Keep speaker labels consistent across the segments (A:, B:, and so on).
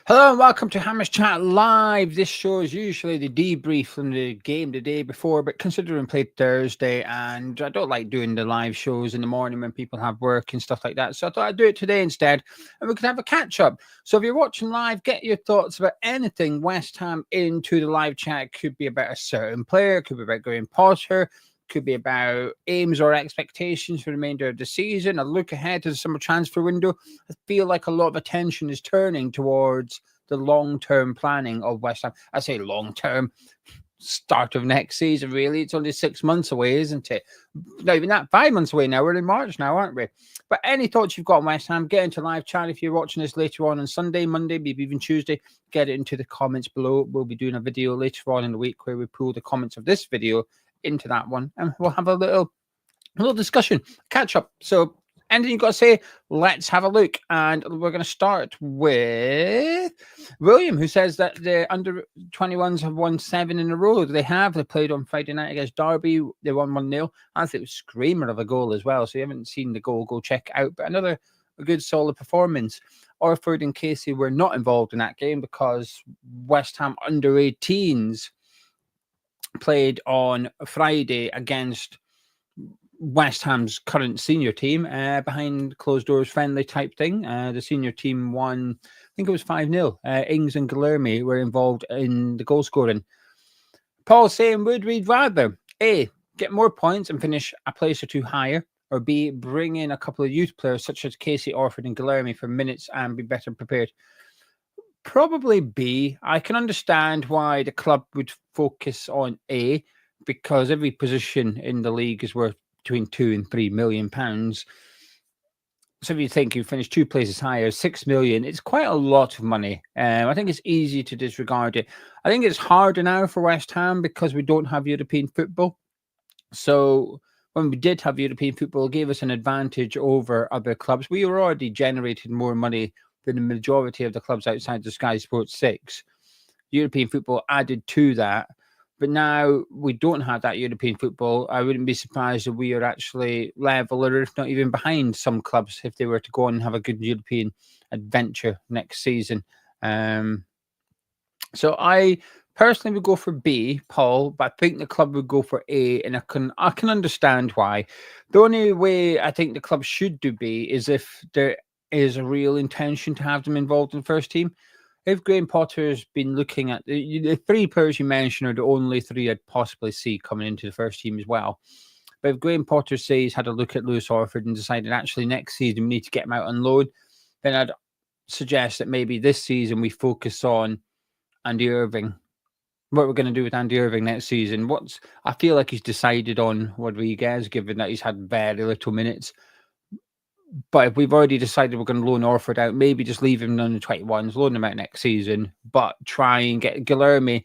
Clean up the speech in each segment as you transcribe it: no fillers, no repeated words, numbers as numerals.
A: Hello and welcome to Hammers Chat Live. This show is usually the debrief from the game the day before, but considering played Thursday, and I don't like doing the live shows in the morning when people have work and stuff like that, so I thought I'd do it today instead, and we could have a catch up. So if you're watching live, get your thoughts about anything West Ham into the live chat. It could be about a certain player, it could be about Graham Potter, could be about aims or expectations for the remainder of the season, a look ahead to the summer transfer window. I feel like a lot of attention is turning towards the long-term planning of West Ham. I say long-term, start of next season, really. It's only 6 months away, isn't it? Not even that, 5 months away now. We're in March now, aren't we? But any thoughts you've got on West Ham, get into live chat. If you're watching this later on Sunday, Monday, maybe even Tuesday, get it into the comments below. We'll be doing a video later on in the week where we pull the comments of this video into that one, and we'll have a little discussion, catch up. So anything you've got to say, let's have a look. And we're going to start with William, who says that the under 21s have won 7 in a row. They have. They played on Friday night against Derby. They won 1-0. I think it was a screamer of a goal as well. So you haven't seen the goal, go check it out. But another good solid performance. Orford and Casey were not involved in that game because West Ham under 18s played on Friday against West Ham's current senior team, behind closed doors friendly type thing. The senior team won, I think it was 5-0. Ings and Guilherme were involved in the goal scoring. Paul saying, would we rather A, get more points and finish a place or two higher, or B, bring in a couple of youth players such as Casey, Orford and Guilherme for minutes and be better prepared? Probably B. I can understand why the club would focus on A, because every position in the league is worth between £2 and £3 million. So if you think you finish 2 places higher, 6 million, it's quite a lot of money. I think it's easy to disregard it. I think it's harder now for West Ham because we don't have European football. So when we did have European football, it gave us an advantage over other clubs. We were already generating more money than the majority of the clubs outside the Sky Sports 6. European football added to that. But now we don't have that European football. I wouldn't be surprised if we are actually level or if not even behind some clubs if they were to go on and have a good European adventure next season. So I personally would go for B, Paul, but I think the club would go for A, and I can understand why. The only way I think the club should do B is if there is a real intention to have them involved in the first team. If Graham Potter's been looking at the 3 players you mentioned are the only 3 I'd possibly see coming into the first team as well. But if Graham Potter says he's had a look at Lewis Orford and decided actually next season we need to get him out on loan, then I'd suggest that maybe this season we focus on Andy Irving. What we're going to do with Andy Irving next season. I feel like he's decided on Rodriguez, given that he's had very little minutes. But if we've already decided we're going to loan Orford out, maybe just leave him on the 21s, loan him out next season, but try and get Guilherme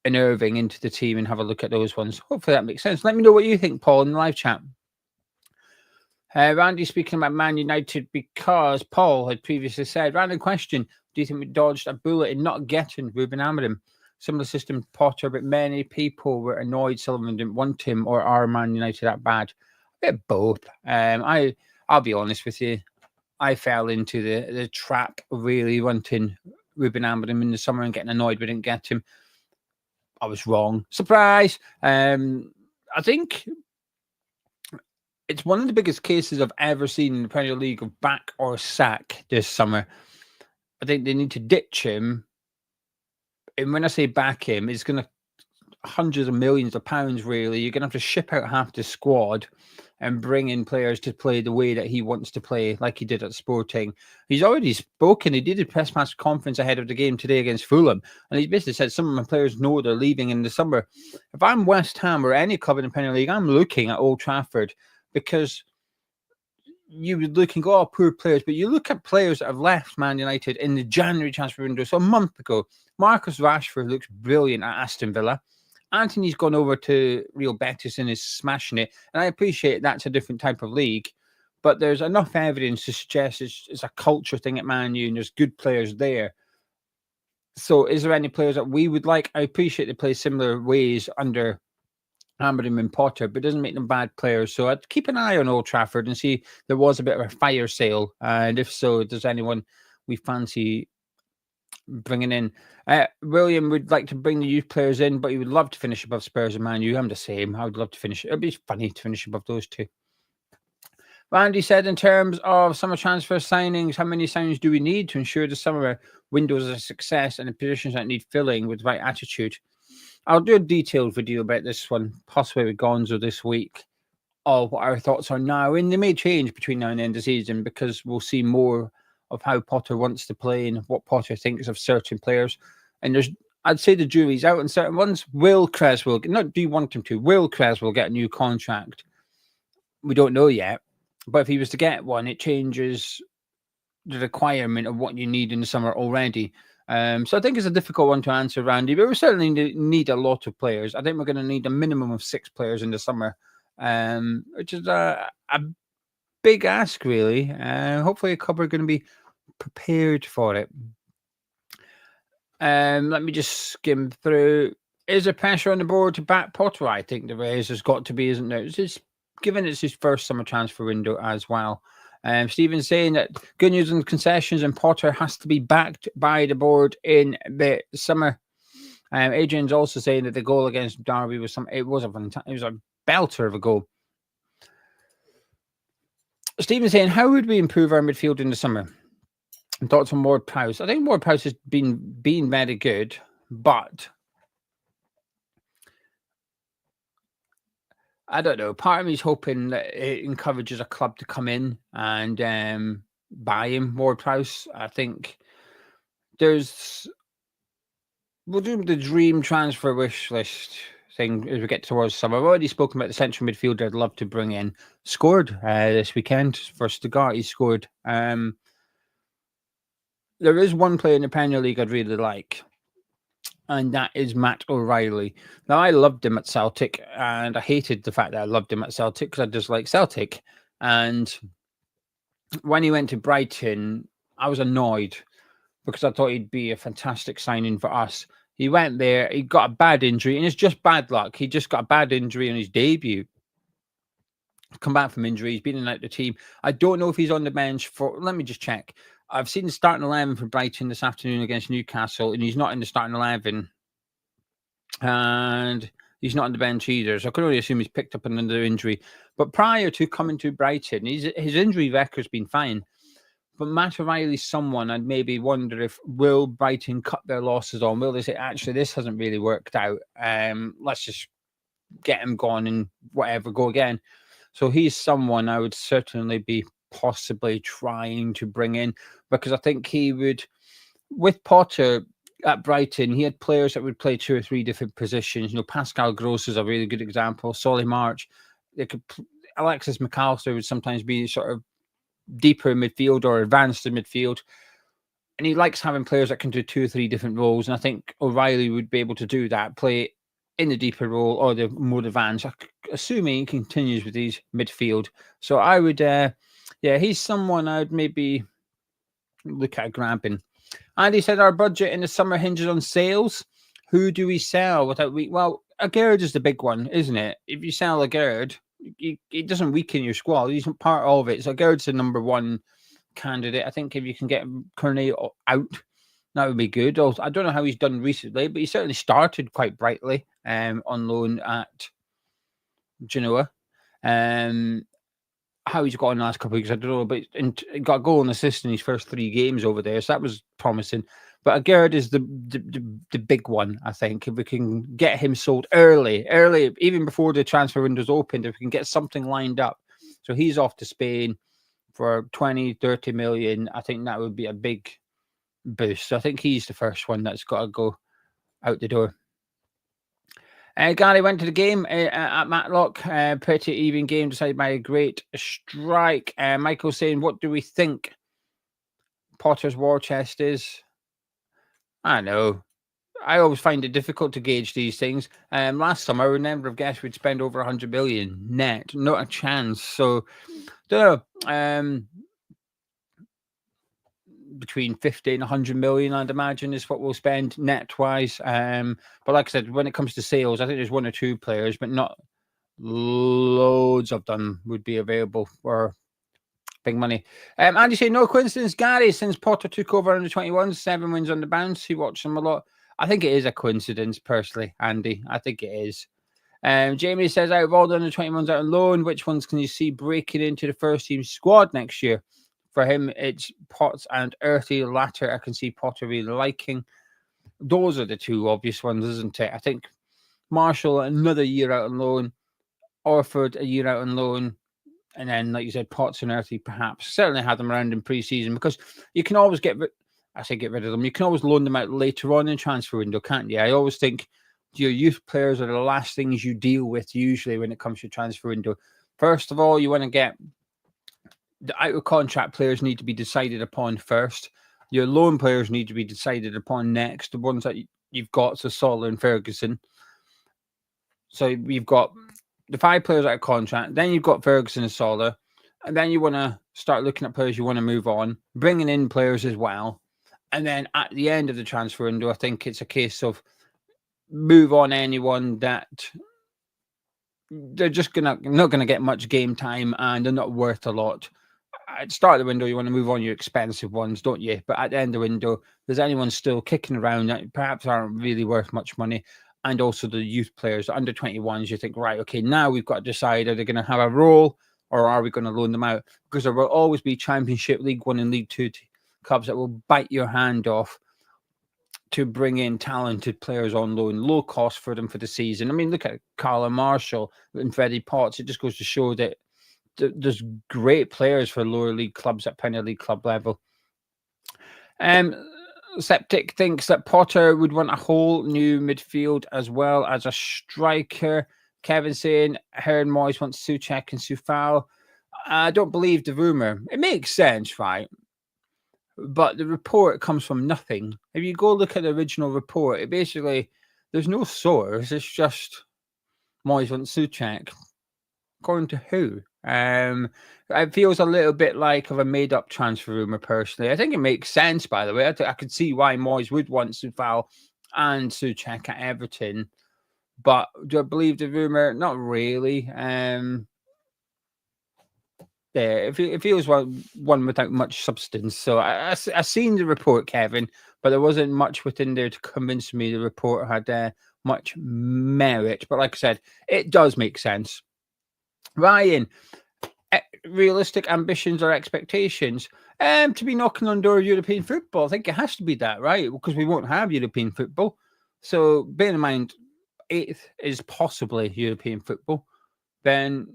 A: and Irving into the team and have a look at those ones. Hopefully that makes sense. Let me know what you think, Paul, in the live chat. Randy speaking about Man United because Paul had previously said, random question, do you think we dodged a bullet in not getting Ruben Amorim? Similar system to Potter, but many people were annoyed Sullivan didn't want him, or are Man United that bad? A bit both. I'll be honest with you. I fell into the trap of really wanting Ruben Amorim in the summer and getting annoyed we didn't get him. I was wrong. Surprise! I think it's one of the biggest cases I've ever seen in the Premier League of back or sack this summer. I think they need to ditch him. And when I say back him, it's going to hundreds of millions of pounds, really. You're going to have to ship out half the squad and bring in players to play the way that he wants to play, like he did at Sporting. He's already spoken. He did a press match conference ahead of the game today against Fulham, and he basically said some of my players know they're leaving in the summer. If I'm West Ham or any club in the Premier League, I'm looking at Old Trafford, because you would look and go, oh, poor players. But you look at players that have left Man United in the January transfer window, so a month ago. Marcus Rashford looks brilliant at Aston Villa. Anthony's gone over to Real Betis and is smashing it. And I appreciate that's a different type of league. But there's enough evidence to suggest it's a culture thing at Man U and there's good players there. So is there any players that we would like? I appreciate they play similar ways under Amorim and Potter, but it doesn't make them bad players. So I'd keep an eye on Old Trafford and see if there was a bit of a fire sale. And if so, if there's anyone we fancy bringing in. William would like to bring the youth players in, but he would love to finish above Spurs and Man U. I'm the same. I would love to finish. It'd be funny to finish above those two. Randy said, in terms of summer transfer signings, how many signings do we need to ensure the summer window is a success and the positions that need filling with the right attitude? I'll do a detailed video about this one, possibly with Gonzo this week, of what our thoughts are now. And they may change between now and the end of the season because we'll see more of how Potter wants to play and what Potter thinks of certain players. And I'd say the jury's out on certain ones. Will Creswell, not do you want him to, will Creswell get a new contract? We don't know yet. But if he was to get one, it changes the requirement of what you need in the summer already. So I think it's a difficult one to answer, Randy, but we certainly need a lot of players. I think we're going to need a minimum of 6 players in the summer, which is a big ask, really. Hopefully a couple are going to be prepared for it. Let me just skim through. Is there pressure on the board to back Potter? I think there is. There's got to be, isn't there? Given it's his first summer transfer window as well. Stephen's saying that good news on concessions and Potter has to be backed by the board in the summer. Adrian's also saying that the goal against Derby was a belter of a goal. Stephen's saying, how would we improve our midfield in the summer? And thoughts on Ward-Prowse? I think Ward-Prowse has been very good, but I don't know. Part of me is hoping that it encourages a club to come in and buy him, Ward-Prowse. I think we'll do the dream transfer wish list thing as we get towards summer. I've already spoken about the central midfielder I'd love to bring in. Scored this weekend for Stuttgart. He scored. There is one player in the Premier League I'd really like, and that is Matt O'Reilly. Now, I loved him at Celtic, and I hated the fact that I loved him at Celtic because I just like Celtic. And when he went to Brighton, I was annoyed because I thought he'd be a fantastic signing for us. He went there, he got a bad injury, and it's just bad luck. He just got a bad injury on his debut. Come back from injury, he's been in and out of the team. I don't know if he's on the bench for, let me just check. I've seen the starting 11 for Brighton this afternoon against Newcastle, and he's not in the starting 11. And he's not on the bench either, so I can only assume he's picked up another injury. But prior to coming to Brighton, his injury record's been fine. But Matt O'Reilly's someone I'd maybe wonder if will Brighton cut their losses on? Will they say, actually, this hasn't really worked out. Let's just get him gone and whatever, go again. So he's someone I would certainly be possibly trying to bring in because I think he would, with Potter at Brighton, he had players that would play 2 or 3 different positions. You know, Pascal Gross is a really good example. Solly March. Alexis McAllister would sometimes be sort of deeper in midfield or advanced in midfield, and he likes having players that can do 2 or 3 different roles, and I think O'Reilly would be able to do that, play in the deeper role or the more advanced, assuming he continues with his midfield. So I would he's someone I'd maybe look at grabbing. Andy said our budget in the summer hinges on sales. Who do we sell without well, Aguerd is the big one, isn't it? If you sell Aguerd, it doesn't weaken your squad. He's part of it. So Gerd's the number 1 candidate. I think if you can get Kearney out, that would be good. Also, I don't know how he's done recently, but he certainly started quite brightly on loan at Genoa. How he's got in the last couple of weeks, I don't know, but he got a goal and assist in his first 3 games over there, so that was promising. But Aguerd is the big one, I think. If we can get him sold early, even before the transfer window's opened, if we can get something lined up. So he's off to Spain for 20, 30 million. I think that would be a big boost. So I think he's the first one that's got to go out the door. Gary went to the game at Matlock. Pretty even game decided by a great strike. Michael saying, what do we think Potter's war chest is? I know. I always find it difficult to gauge these things. Last summer, I would never have guessed we'd spend over 100 million net. Not a chance. So, don't know. Between 50 and 100 million, I'd imagine, is what we'll spend net-wise. But like I said, when it comes to sales, I think there's 1 or 2 players, but not loads of them would be available for Big money. Andy saying, no coincidence, Gary, since Potter took over under 21, 7 wins on the bounce. He watched them a lot. I think it is a coincidence, personally, Andy. I think it is. Jamie says, out of all the under 21s out on loan, which ones can you see breaking into the first team squad next year? For him, it's Potts and Earthy. The latter, I can see Potter really liking. Those are the two obvious ones, isn't it? I think Marshall, another year out on loan. Orford, a year out on loan. And then, like you said, Potts and Earthy, perhaps. Certainly had them around in pre-season because you can always get rid of them. You can always loan them out later on in transfer window, can't you? I always think your youth players are the last things you deal with usually when it comes to transfer window. First of all, you want to get the out-of-contract players need to be decided upon first. Your loan players need to be decided upon next. The ones that you've got, so Solar and Ferguson. So you've got the 5 players out of contract. Then you've got Ferguson and Solar. And then you want to start looking at players you want to move on, bringing in players as well. And then at the end of the transfer window, I think it's a case of move on anyone that they're just not gonna get much game time and they're not worth a lot. At the start of the window, you want to move on your expensive ones, don't you? But at the end of the window, there's anyone still kicking around that perhaps aren't really worth much money. And also the youth players, the under 21s, you think, right, okay, now we've got to decide, are they going to have a role or are we going to loan them out? Because there will always be Championship, League 1 and League 2 clubs that will bite your hand off to bring in talented players on loan, low cost for them for the season. I mean, look at Carla Marshall and Freddie Potts. It just goes to show that there's great players for lower league clubs at Premier League club level. Septic thinks that Potter would want a whole new midfield as well as a striker. Kevin saying Hearn Moyes wants Soucek and Soufal. I don't believe the rumour. It makes sense, right? But the report comes from nothing. If you go look at the original report, it basically, there's no source. It's just Moyes wants Soucek. According to who? It feels a little bit like of a made-up transfer rumor, personally. I think it makes sense, by the way. I could see why Moyes would want Soufal and Soucek at Everton. But do I believe the rumor? Not really. It feels one without much substance. So I seen the report, Kevin, but there wasn't much within there to convince me the report had much merit. But like I said, it does make sense. Ryan, realistic ambitions or expectations? To be knocking on the door of European football. I think it has to be that, right? Because we won't have European football. So bear in mind, 8th is possibly European football. Then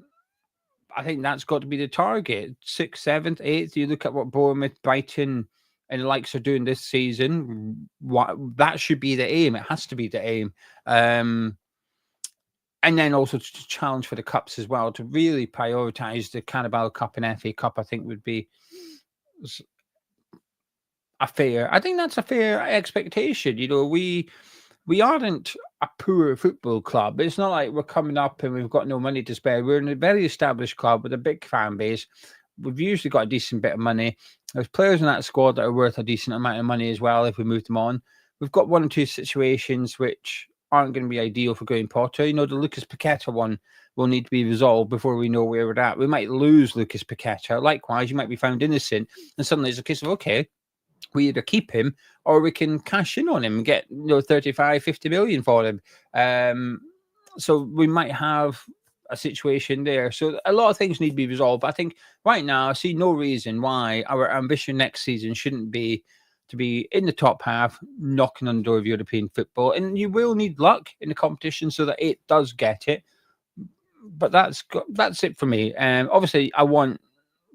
A: I think that's got to be the target. 6th, 7th, 8th. You look at what Bournemouth, Brighton, and the likes are doing this season. That should be the aim. It has to be the aim. And then also to challenge for the cups as well, to really prioritise the Carabao Cup and FA Cup, I think would be a fair. I think that's a fair expectation. You know, we aren't a poor football club. It's not like we're coming up and we've got no money to spare. We're in a very established club with a big fan base. We've usually got a decent bit of money. There's players in that squad that are worth a decent amount of money as well if we move them on. We've got 1 or 2 situations which aren't going to be ideal for Graham Potter. You know, the Lucas Paqueta one will need to be resolved before we know where we're at. We might lose Lucas Paqueta. Likewise, you might be found innocent, and suddenly it's a case of, okay, we either keep him or we can cash in on him and get 35, 50 million for him. So we might have a situation there. So a lot of things need to be resolved. But I think right now I see no reason why our ambition next season shouldn't be to be in the top half, knocking on the door of European football. And you will need luck in the competition so that it does get it. But that's it for me. Obviously, I want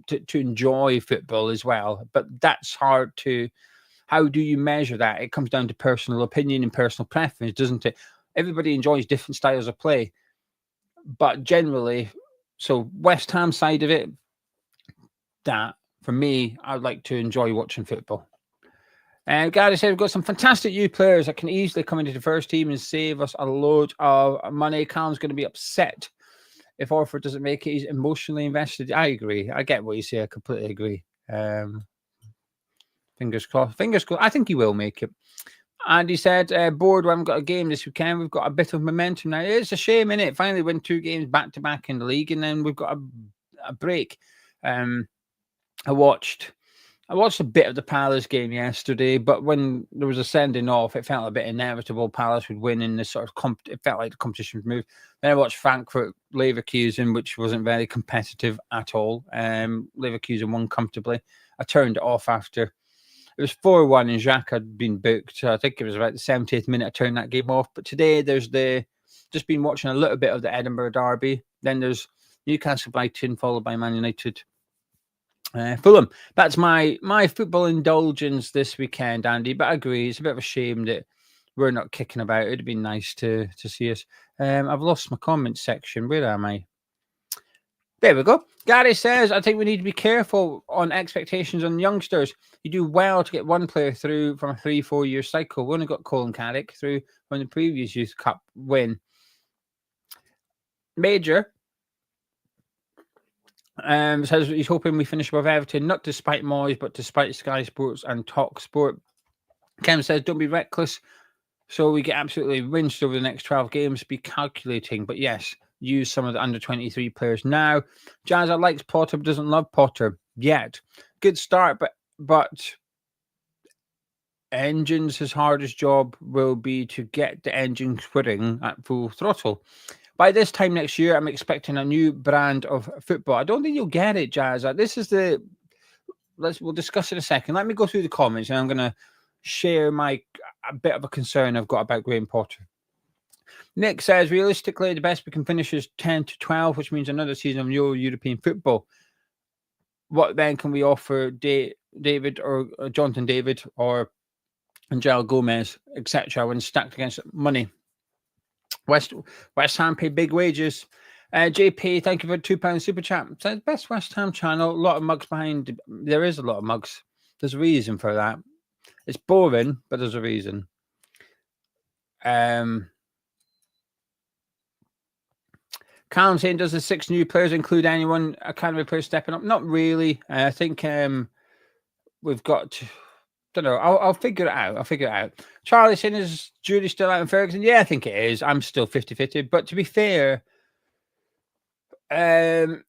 A: to enjoy football as well, but that's hard to. How do you measure that? It comes down to personal opinion and personal preference, doesn't it? Everybody enjoys different styles of play, but generally, so West Ham side of it, that for me, I'd like to enjoy watching football. Gary said we've got some fantastic youth players that can easily come into the first team and save us a load of money. Callum's going to be upset if Orford doesn't make it. He's emotionally invested. I agree. I get what you say. I completely agree. Fingers crossed. Fingers crossed. I think he will make it. And he said, bored, we haven't got a game this weekend. We've got a bit of momentum now. It's a shame, innit? Finally win 2 games back-to-back in the league, and then we've got a break. I watched a bit of the Palace game yesterday, but when there was a sending off, it felt a bit inevitable. Palace would win in this sort of it felt like the competition would move. Then I watched Frankfurt Leverkusen, which wasn't very competitive at all. Leverkusen won comfortably. I turned it off after it was 4-1 and Jacques had been booked. So I think it was about the 70th minute I turned that game off. But today there's just been watching a little bit of the Edinburgh Derby. Then there's Newcastle Brighton, followed by Man United. Fulham. That's my football indulgence this weekend, Andy. But I agree, it's a bit of a shame that we're not kicking about. It'd been nice to see us. I've lost my comment section. Where am I? There we go. Gary says, I think we need to be careful on expectations on youngsters. You do well to get one player through from a 3-4 year cycle. We only got Colin Carrick through from the previous Youth Cup win. Major says he's hoping we finish above Everton, not despite Moyes, but despite Sky Sports and Talk Sport. Kem says, don't be reckless, so we get absolutely rinsed over the next 12 games. Be calculating, but yes, use some of the under-23 players now. Jazza likes Potter, but doesn't love Potter yet. Good start, but Engines, his hardest job will be to get the engine whirring at full throttle. By this time next year, I'm expecting a new brand of football. I don't think you'll get it, Jazza. This is we'll discuss it in a second. Let me go through the comments, and I'm going to share a bit of a concern I've got about Graham Potter. Nick says, realistically, the best we can finish is 10 to 12, which means another season of no European football. What then can we offer David or Jonathan David or Angel Gomez, etc., when stacked against money? West Ham pay big wages. JP, thank you for £2 super chat. Says best West Ham channel. A lot of mugs behind. There is a lot of mugs. There's a reason for that. It's boring, but there's a reason. Callum saying, does the 6 new players include anyone academy players stepping up? Not really. I think we've got. Don't know. I'll figure it out. Charlie saying, is Judy still out in Ferguson? Yeah, I think it is. I'm still 50-50. But to be fair, I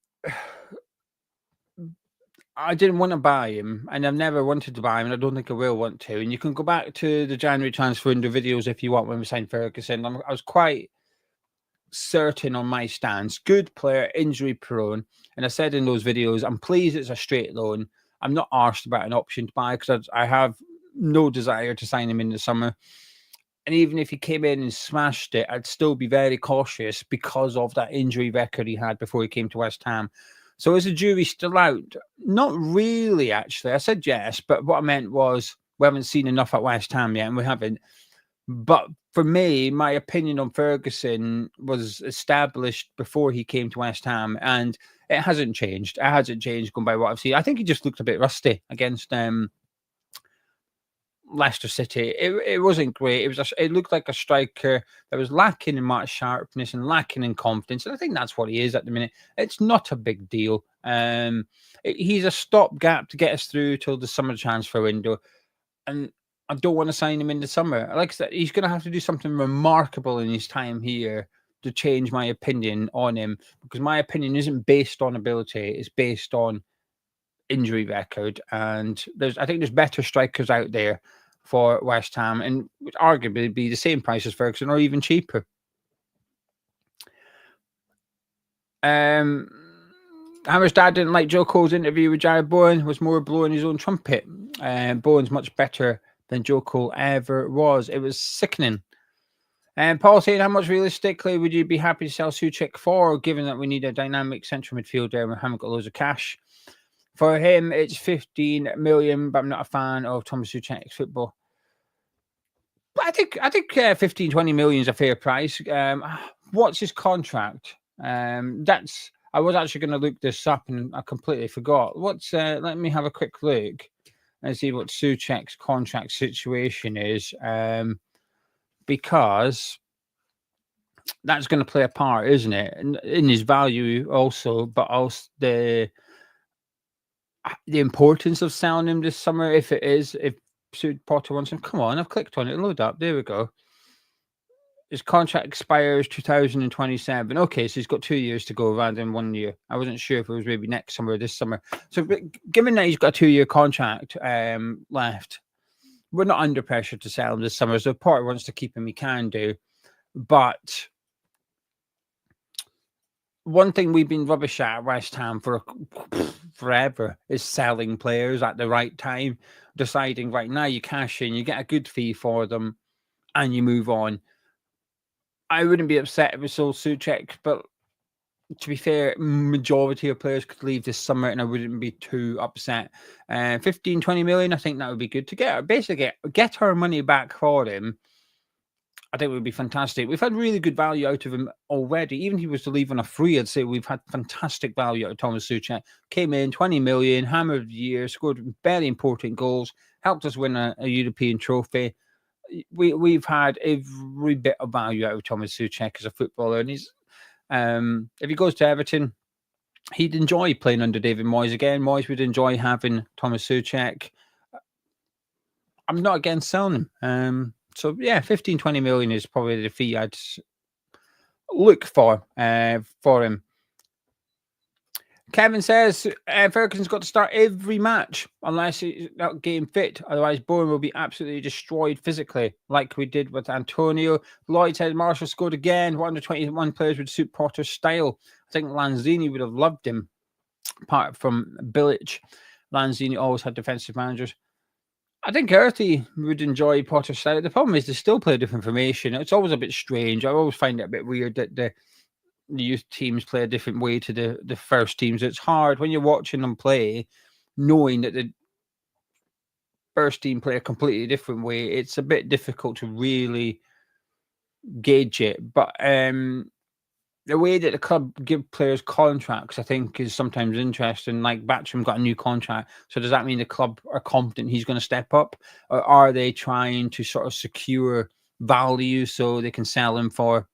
A: didn't want to buy him, and I've never wanted to buy him, and I don't think I will want to. And you can go back to the January transfer window videos if you want when we signed Ferguson. I was quite certain on my stance. Good player, injury prone. And I said in those videos, I'm pleased it's a straight loan. I'm not arsed about an option to buy because I have no desire to sign him in the summer. And even if he came in and smashed it, I'd still be very cautious because of that injury record he had before he came to West Ham. So is the jury still out? Not really, actually. I said yes, but what I meant was we haven't seen enough at West Ham yet, and we haven't. But for me, my opinion on Ferguson was established before he came to West Ham, and it hasn't changed. It hasn't changed going by what I've seen. I think he just looked a bit rusty against Leicester City. It wasn't great. It looked like a striker that was lacking in much sharpness and lacking in confidence, and I think that's what he is at the minute. It's not a big deal. He's a stopgap to get us through till the summer transfer window, and I don't want to sign him in the summer. Like I said, he's going to have to do something remarkable in his time here to change my opinion on him, because my opinion isn't based on ability. It's based on injury record. And I think there's better strikers out there for West Ham, and would arguably be the same price as Ferguson or even cheaper. Hammer's dad didn't like Joe Cole's interview with Jared Bowen, was more blowing his own trumpet. Bowen's much better than Joe Cole ever was. It was sickening. And Paul saying, how much realistically would you be happy to sell Soucek for, given that we need a dynamic central midfielder and we haven't got loads of cash? For him, it's 15 million, but I'm not a fan of Thomas Soucek's football. But I think 15, 20 million is a fair price. What's his contract? I was actually going to look this up and I completely forgot. Let me have a quick look and see what Soucek's contract situation is, because that's going to play a part, isn't it? In his value also, but also the importance of selling him this summer, if Potter wants him. Come on, I've clicked on it, load up. There we go. His contract expires 2027. Okay, so he's got 2 years to go rather than 1 year. I wasn't sure if it was maybe next summer or this summer. So, given that he's got a 2-year contract left, we're not under pressure to sell him this summer. So, if Potter wants to keep him, he can do. But one thing we've been rubbish at West Ham for forever is selling players at the right time, deciding right now you cash in, you get a good fee for them, and you move on. I wouldn't be upset if we sold Soucek, but to be fair, majority of players could leave this summer, and I wouldn't be too upset. 15, 20 million, I think that would be good to get our money back for him. I think it would be fantastic. We've had really good value out of him already. Even if he was to leave on a free, I'd say we've had fantastic value out of Thomas Soucek. Came in, 20 million, hammer of the year, scored very important goals, helped us win a European trophy. We've had every bit of value out of Thomas Soucek as a footballer, and he's if he goes to Everton, he'd enjoy playing under David Moyes again. Moyes would enjoy having Thomas Soucek. I'm not against selling him. So yeah, 15, 20 million is probably the fee I'd look for him. Kevin says Ferguson's got to start every match unless he's not game fit. Otherwise, Bourne will be absolutely destroyed physically, like we did with Antonio. Lloyd said Marshall scored again. 121 players would suit Potter's style. I think Lanzini would have loved him. Apart from Bilic, Lanzini always had defensive managers. I think Earthy would enjoy Potter's style. The problem is they still play a different formation. It's always a bit strange. I always find it a bit weird that the youth teams play a different way to the first teams. It's hard when you're watching them play, knowing that the first team play a completely different way. It's a bit difficult to really gauge it. But the way that the club give players contracts, I think, is sometimes interesting. Like Batcham got a new contract. So does that mean the club are confident he's going to step up? Or are they trying to sort of secure value so they can sell him for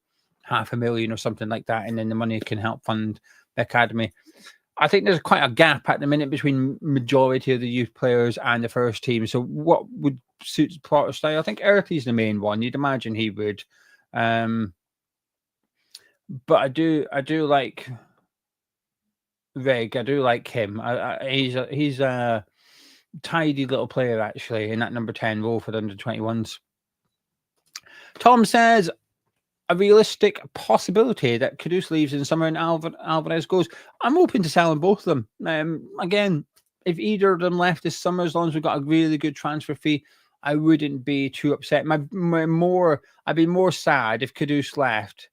A: $500,000 or something like that, and then the money can help fund the academy? I think there's quite a gap at the minute between majority of the youth players and the first team. So what would suit Potter's style? I think Earthy's the main one. You'd imagine he would. But I do like Veg. I do like him. He's a tidy little player actually in that number 10 role for the under-21s. Tom says a realistic possibility that Kudus leaves in summer and Alvarez goes. I'm open to selling both of them. Again, if either of them left this summer, as long as we've got a really good transfer fee, I wouldn't be too upset. I'd be more sad if Kudus left,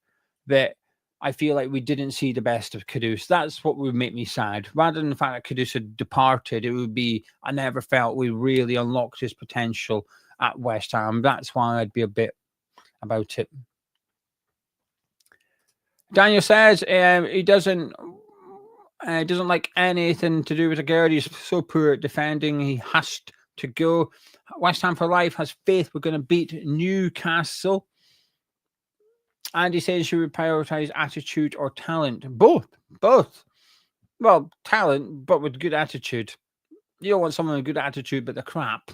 A: that I feel like we didn't see the best of Kudus. That's what would make me sad. Rather than the fact that Kudus had departed, it would be, I never felt we really unlocked his potential at West Ham. That's why I'd be a bit about it. Daniel says he doesn't like anything to do with the girl. He's so poor at defending. He has to go. West Ham for life has faith we're going to beat Newcastle. Andy says should we prioritize attitude or talent? Both. Well, talent, but with good attitude. You don't want someone with good attitude, but they're crap.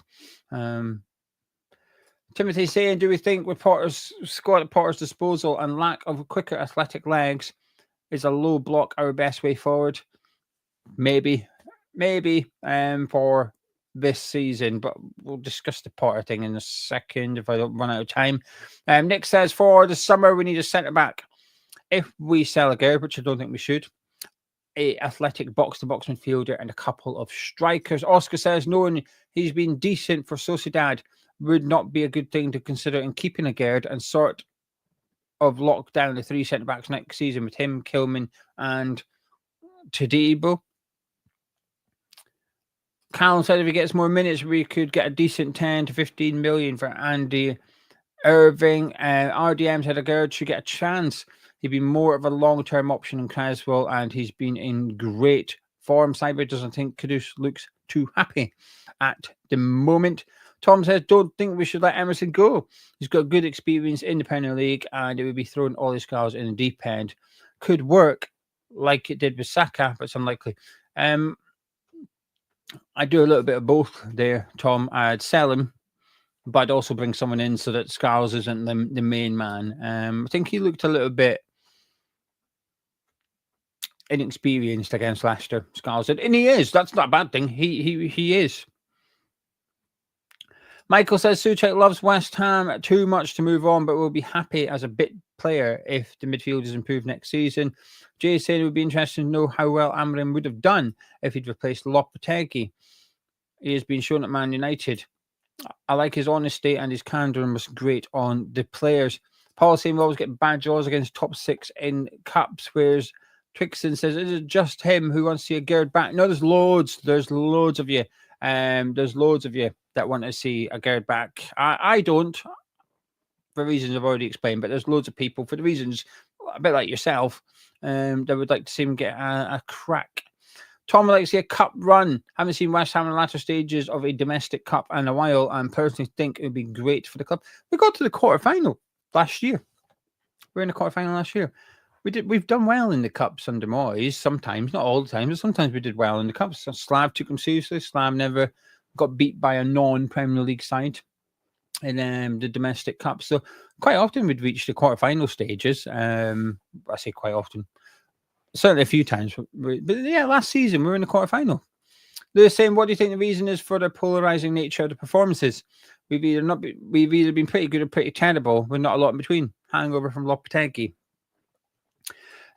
A: Timothy saying, do we think with Potter's squad at Potter's disposal and lack of quicker athletic legs is a low block our best way forward? Maybe for this season, but we'll discuss the Potter thing in a second if I don't run out of time. Nick says for the summer we need a centre back. If we sell a girl, which I don't think we should, a athletic box-to-box midfielder and a couple of strikers. Oscar says knowing he's been decent for Sociedad would not be a good thing to consider in keeping a guard and sort of lock down the 3 centre backs next season with him, Kilman, and Tadibo. Callum said if he gets more minutes, we could get a decent 10 to 15 million for Andy Irving. RDM said a guard should get a chance. He'd be more of a long-term option in Creswell, and he's been in great form. Cyber doesn't think Kudus looks too happy at the moment. Tom says, don't think we should let Emerson go. He's got good experience in the Premier League, and it would be throwing all his cards in the deep end. Could work like it did with Saka, but it's unlikely. I do a little bit of both there, Tom. I'd sell him but I'd also bring someone in so that Scarles isn't the main man. I think he looked a little bit inexperienced against Leicester, Scarles did, and he is. That's not a bad thing. He is. Michael says Soucek loves West Ham too much to move on, but will be happy as a bit player if the midfield is improved next season. Jay saying it would be interesting to know how well Amorim would have done if he'd replaced Lopetegui. He has been shown at Man United. I like his honesty and his candour and was great on the players. Paul saying we always get bad draws against top six in cups, whereas Twixon says, is it just him who wants to see a Gerd back? No, there's loads. There's loads of you. There's loads of you that want to see a Gerd back. I don't, for reasons I've already explained, but there's loads of people for the reasons, a bit like yourself, that would like to see him get a crack. Tom would like to see a cup run. Haven't seen West Ham in the latter stages of a domestic cup in a while, and personally think it would be great for the club. We got to the quarterfinal last year. We were in the quarterfinal last year. We've done well in the cups under Moyes. Sometimes, not all the time, but sometimes we did well in the cups. So Slav took them seriously. Slav never got beat by a non-Premier League side in the domestic cup. So quite often we'd reach the quarterfinal stages. I say quite often. Certainly a few times. But yeah, last season we were in the quarterfinal. They're saying, what do you think the reason is for the polarizing nature of the performances? We've either been pretty good or pretty terrible, with not a lot in between. Hangover from Lopetegui.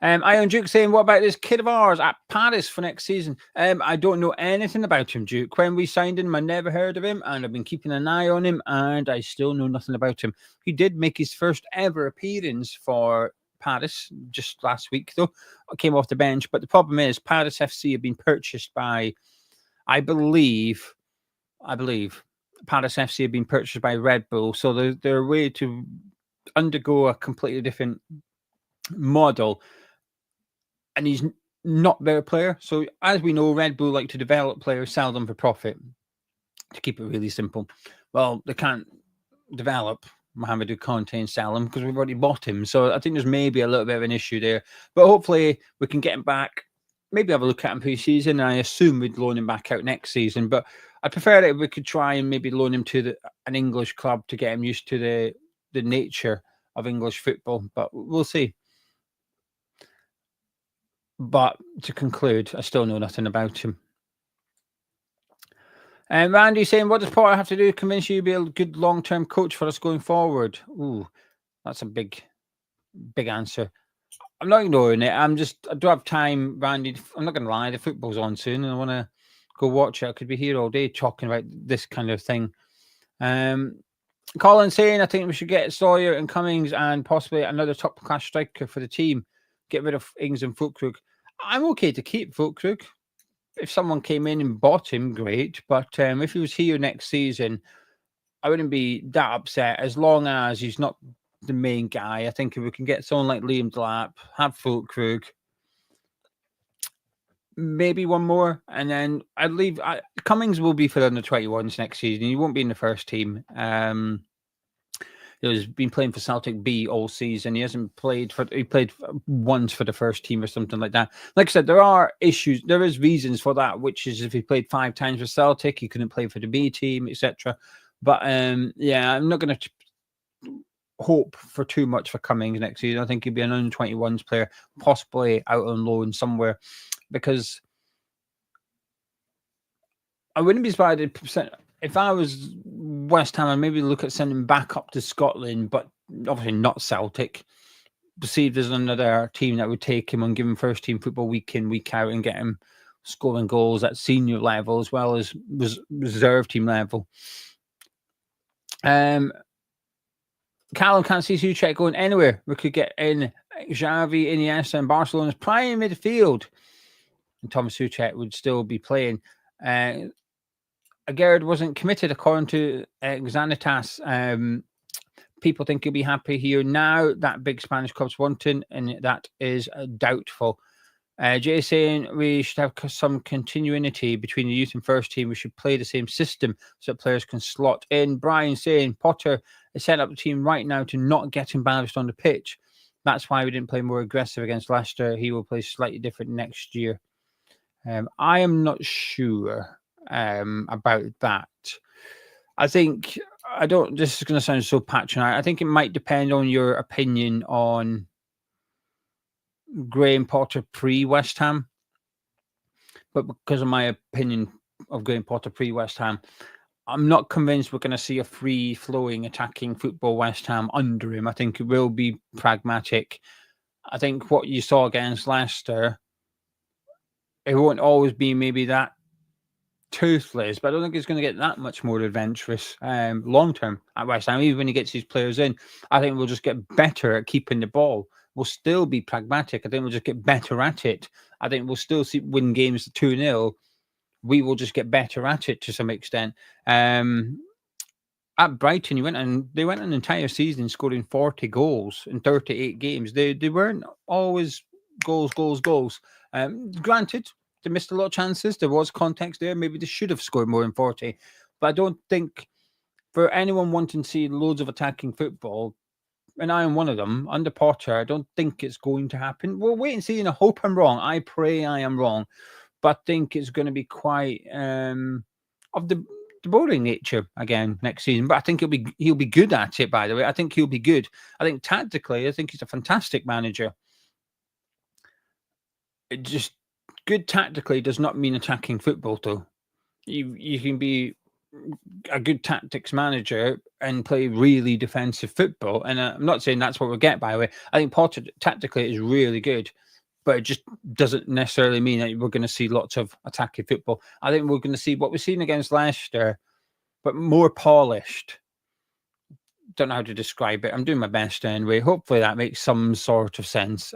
A: Iron Duke saying, what about this kid of ours at Paris for next season? I don't know anything about him, Duke. When we signed him, I never heard of him, and I've been keeping an eye on him, and I still know nothing about him. He did make his first ever appearance for Paris just last week, though. Came off the bench, but the problem is Paris FC have been purchased by, I believe, Paris FC have been purchased by Red Bull, so they're a way to undergo a completely different model. And he's not their player. So as we know, Red Bull like to develop players, sell them for profit. To keep it really simple. Well, they can't develop Mohamedou Kanté and sell him because we've already bought him. So I think there's maybe a little bit of an issue there. But hopefully we can get him back. Maybe have a look at him pre-season. I assume we'd loan him back out next season. But I prefer that if we could try and maybe loan him to an English club to get him used to the nature of English football. But we'll see. But to conclude, I still know nothing about him. And Randy saying, what does Potter have to do to convince you to be a good long-term coach for us going forward? Ooh, that's a big answer. I'm not ignoring it. I do have time, Randy. I'm not going to lie. The football's on soon and I want to go watch it. I could be here all day talking about this kind of thing. Colin saying, I think we should get Sawyer and Cummings and possibly another top-class striker for the team. Get rid of Ings and Fulkrug. I'm okay to keep Fulkrug. If someone came in and bought him, great. But if he was here next season, I wouldn't be that upset as long as he's not the main guy. I think if we can get someone like Liam Delap, have Fulkrug, maybe one more, and then I'd leave. Cummings will be for the under 21s next season. He won't be in the first team. He's been playing for Celtic B all season. He hasn't played he played once for the first team or something like that. Like I said, there are issues. There is reasons for that, which is if he played 5 times for Celtic, he couldn't play for the B team, etc. But yeah, I'm not going to hope for too much for Cummings next season. I think he'd be an under 21s player, possibly out on loan somewhere, because I wouldn't be surprised if I was West Ham, I'd maybe look at sending him back up to Scotland, but obviously not Celtic. See if there's another team that would take him and give him first team football week in, week out, and get him scoring goals at senior level as well as reserve team level. Callum can't see Soucek going anywhere. We could get in Xavi, Iniesta, and Barcelona's prime midfield, and Thomas Soucek would still be playing. Gerrard wasn't committed, according to Xanatas. People think he'll be happy here now. That big Spanish club's wanting, and that is doubtful. Jay saying we should have some continuity between the youth and first team. We should play the same system so that players can slot in. Brian saying Potter has set up the team right now to not get embarrassed on the pitch. That's why we didn't play more aggressive against Leicester. He will play slightly different next year. I am not sure about that. I think I don't. This is going to sound so patronising. I think it might depend on your opinion on Graham Potter pre West Ham, but because of my opinion of Graham Potter pre West Ham, I'm not convinced we're going to see a free flowing attacking football West Ham under him. I think it will be pragmatic. I think what you saw against Leicester, it won't always be maybe that toothless, but I don't think he's going to get that much more adventurous long term at West Ham. Even when he gets his players in, I think we'll just get better at keeping the ball. We'll still be pragmatic. I think we'll just get better at it. I think we'll still win games 2-0. We will just get better at it to some extent. At Brighton, they went an entire season scoring 40 goals in 38 games. They weren't always goals. Granted, they missed a lot of chances. There was context there. Maybe they should have scored more than 40. But I don't think for anyone wanting to see loads of attacking football, and I am one of them, under Potter, I don't think it's going to happen. We'll wait and see. I hope I'm wrong. I pray I am wrong. But I think it's going to be quite of the boring nature again next season. But I think he'll be good at it, by the way. I think he'll be good. I think tactically, I think he's a fantastic manager. It just good tactically does not mean attacking football, though. You can be a good tactics manager and play really defensive football. And I'm not saying that's what we'll get, by the way. I think Potter tactically is really good, but it just doesn't necessarily mean that we're going to see lots of attacking football. I think we're going to see what we've seen against Leicester, but more polished. Don't know how to describe it. I'm doing my best anyway. Hopefully that makes some sort of sense.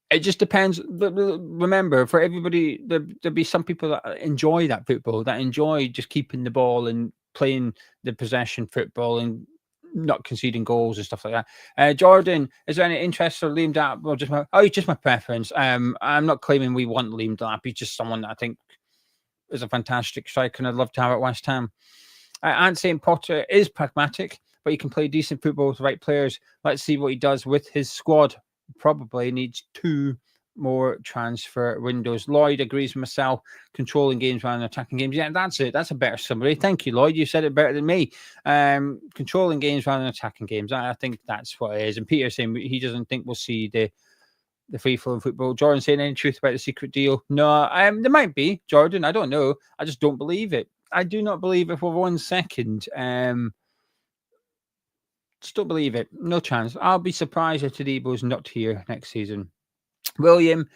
A: It just depends. Remember, for everybody, there'll be some people that enjoy that football, that enjoy just keeping the ball and playing the possession football and not conceding goals and stuff like that. Jordan, is there any interest for Liam Delap? Well, just my preference. I'm not claiming we want Liam Delap. He's just someone that I think is a fantastic striker and I'd love to have at West Ham. And saying Potter is pragmatic, but he can play decent football with the right players. Let's see what he does with his squad. Probably needs 2 more transfer windows. Lloyd agrees with myself. Controlling games rather than attacking games. Yeah, that's it. That's a better summary. Thank you, Lloyd. You said it better than me. Controlling games rather than attacking games. I think that's what it is. And Peter saying he doesn't think we'll see the free flowing football. Jordan saying any truth about the secret deal? No, there might be, Jordan. I don't know. I just don't believe it. I do not believe it for 1 second. Just don't believe it. No chance. I'll be surprised if Tadebo's not here next season. William,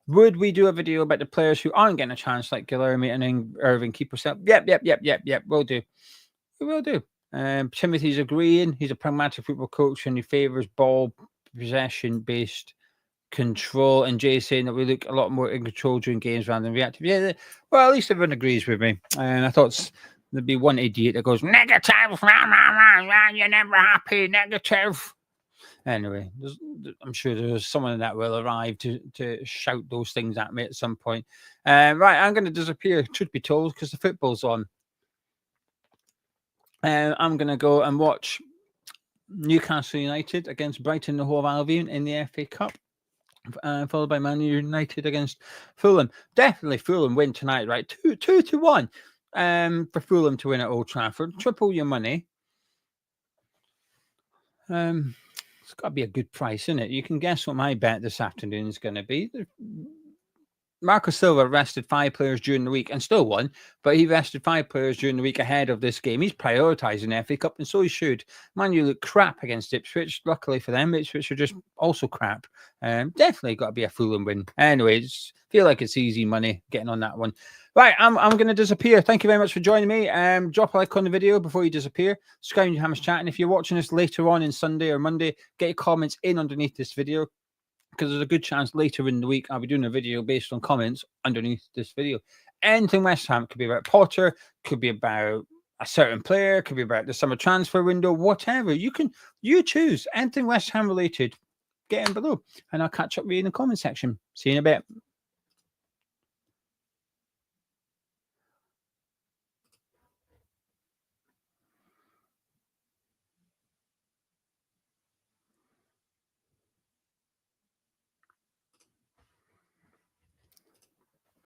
A: would we do a video about the players who aren't getting a chance, like Guilherme and Irving? Keep yourself. Yep. We'll do. We will do. Timothy's agreeing. He's a pragmatic football coach and he favours ball possession-based control. And Jay saying that we look a lot more in control during games rather than reactive. Yeah, well, at least everyone agrees with me. And I thought there'd be one idiot that goes, negative, you're never happy, negative. Anyway, I'm sure there's someone that will arrive to shout those things at me at some point. Right, I'm going to disappear, truth be told, because the football's on. I'm going to go and watch Newcastle United against Brighton and Hove Albion in the FA Cup. Followed by Man United against Fulham. Definitely Fulham win tonight, right? 2-1. For Fulham to win at Old Trafford. Triple your money. It's got to be a good price, isn't it? You can guess what my bet this afternoon is going to be. Marco Silva rested 5 players during the week and still won, but he rested 5 players during the week ahead of this game. He's prioritising the FA Cup, and so he should. Man, you look crap against Ipswich. Luckily for them, Ipswich are just also crap. Definitely got to be a Fulham win. Anyways, feel like it's easy money getting on that one. Right, I'm going to disappear. Thank you very much for joining me. Drop a like on the video before you disappear. Subscribe to Hammers Chat, and if you're watching this later on in Sunday or Monday, get your comments in underneath this video, because there's a good chance later in the week I'll be doing a video based on comments underneath this video. Anything West Ham, could be about Potter, could be about a certain player, could be about the summer transfer window, whatever. You choose anything West Ham related. Get in below, and I'll catch up with you in the comment section. See you in a bit.